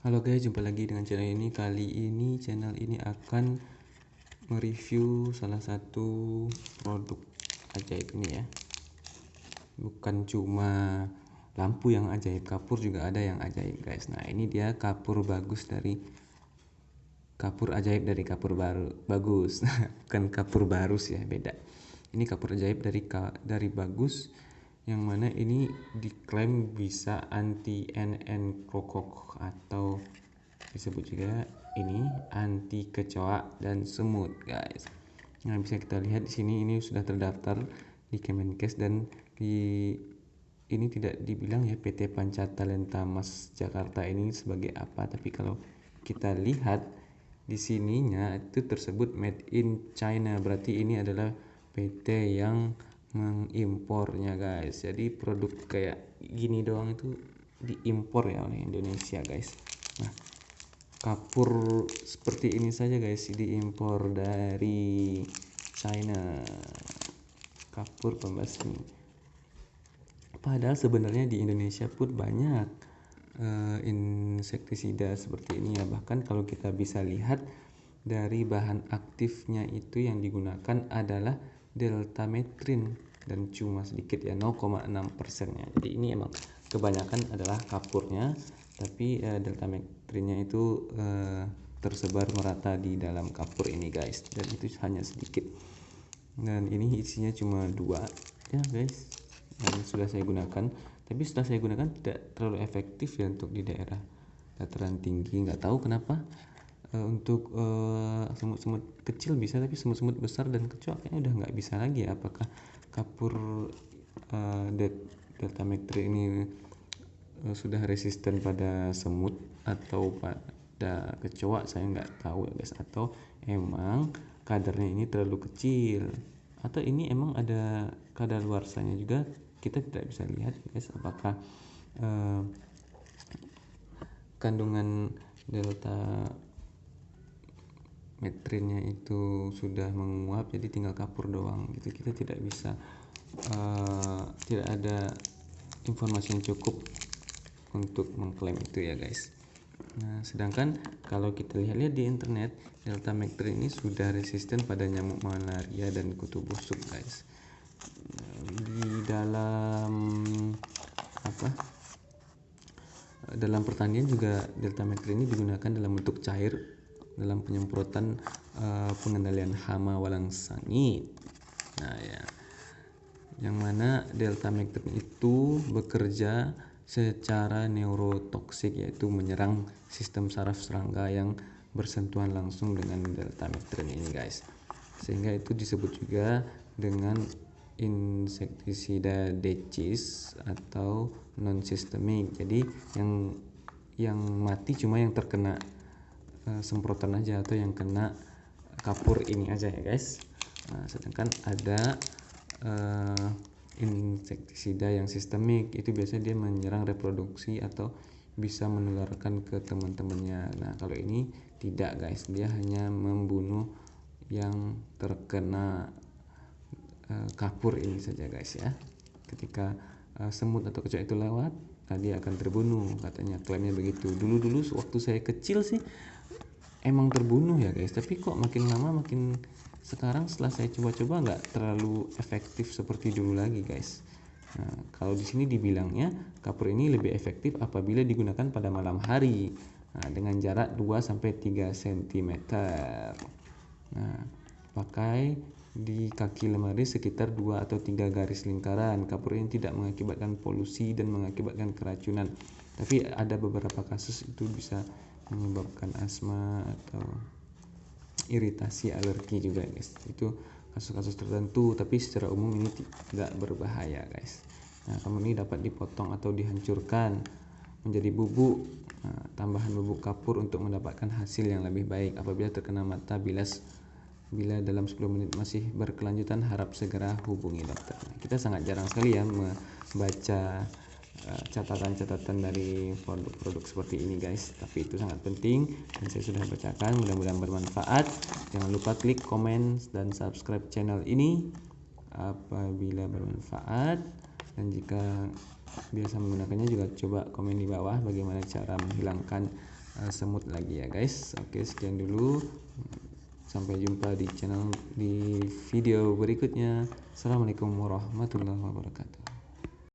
Halo guys, jumpa lagi dengan channel ini. Kali ini channel ini akan mereview salah satu produk ajaib ini ya. Bukan cuma lampu yang ajaib, kapur juga ada yang ajaib guys. Nah ini dia kapur ajaib dari kapur baru bagus. Bukan kapur barus ya, beda. Ini kapur ajaib dari bagus, yang mana ini diklaim bisa anti NN krokok atau disebut juga ini anti kecoak dan semut guys. Nah bisa kita lihat di sini ini sudah terdaftar di Kemenkes dan ini tidak dibilang ya PT Panca Talenta Mas Jakarta ini sebagai apa, tapi kalau kita lihat di sininya itu tersebut made in China, berarti ini adalah PT yang mengimpornya guys. Jadi produk kayak gini doang itu diimpor ya oleh Indonesia guys. Nah kapur seperti ini saja guys diimpor dari China, kapur pembasmi. Padahal sebenarnya di Indonesia pun banyak insektisida seperti ini ya. Bahkan kalau kita bisa lihat dari bahan aktifnya itu yang digunakan adalah deltametrin dan cuma sedikit ya 0,6%-nya. Jadi ini emang kebanyakan adalah kapurnya, tapi deltametrinnya itu tersebar merata di dalam kapur ini guys, dan itu hanya sedikit. Dan ini isinya cuma 2 ya guys, yang sudah saya gunakan. Tapi setelah saya gunakan tidak terlalu efektif ya untuk di daerah dataran tinggi. Nggak tahu kenapa untuk semut-semut kecil bisa, tapi semut-semut besar dan kecoak kayaknya udah nggak bisa lagi ya. Apakah kapur deltametrin ini sudah resisten pada semut atau pada kecoak, saya nggak tahu ya guys. Atau emang kadarnya ini terlalu kecil, atau ini emang ada kadaluarsanya juga, kita tidak bisa lihat guys. Apakah kandungan delta metrinnya itu sudah menguap jadi tinggal kapur doang gitu, kita tidak bisa tidak ada informasi yang cukup untuk mengklaim itu ya guys. Nah sedangkan kalau kita lihat di internet, deltametrin ini sudah resisten pada nyamuk malaria dan kutu busuk guys. Di dalam pertanian juga deltametrin ini digunakan dalam bentuk cair dalam penyemprotan pengendalian hama walang sangit. Nah ya, yang mana deltametrin itu bekerja secara neurotoksik, yaitu menyerang sistem saraf serangga yang bersentuhan langsung dengan deltametrin ini guys, sehingga itu disebut juga dengan insektisida decis atau non sistemik. Jadi yang mati cuma yang terkena semprotan aja atau yang kena kapur ini aja ya guys. Nah, sedangkan ada insektisida yang sistemik, itu biasanya dia menyerang reproduksi atau bisa menularkan ke teman-temannya. Nah kalau ini tidak guys, dia hanya membunuh yang terkena kapur ini saja guys ya. Ketika semut atau kecoak itu lewat, nah dia akan terbunuh, katanya klaimnya begitu. Dulu waktu saya kecil sih emang terbunuh ya guys, tapi kok makin lama makin sekarang setelah saya coba-coba nggak terlalu efektif seperti dulu lagi guys. Nah, kalau di sini dibilangnya kapur ini lebih efektif apabila digunakan pada malam hari, nah, dengan jarak 2-3 cm. Nah, pakai di kaki lemari sekitar 2 atau 3 garis lingkaran. Kapur ini tidak mengakibatkan polusi dan mengakibatkan keracunan, tapi ada beberapa kasus itu bisa menyebabkan asma atau iritasi alergi juga guys. Itu kasus-kasus tertentu, tapi secara umum ini tidak berbahaya guys. Nah kapur ini dapat dipotong atau dihancurkan menjadi bubuk. Nah, tambahan bubuk kapur untuk mendapatkan hasil yang lebih baik. Apabila terkena mata bilas, bila dalam 10 menit masih berkelanjutan, harap segera hubungi dokter. Nah, kita sangat jarang sekali ya membaca catatan-catatan dari produk-produk seperti ini guys, tapi itu sangat penting dan saya sudah bacakan. Mudah-mudahan bermanfaat. Jangan lupa klik komen dan subscribe channel ini apabila bermanfaat, dan jika biasa menggunakannya juga coba komen di bawah bagaimana cara menghilangkan semut lagi ya guys. Oke, sekian dulu, sampai jumpa di video berikutnya. Assalamualaikum warahmatullahi wabarakatuh.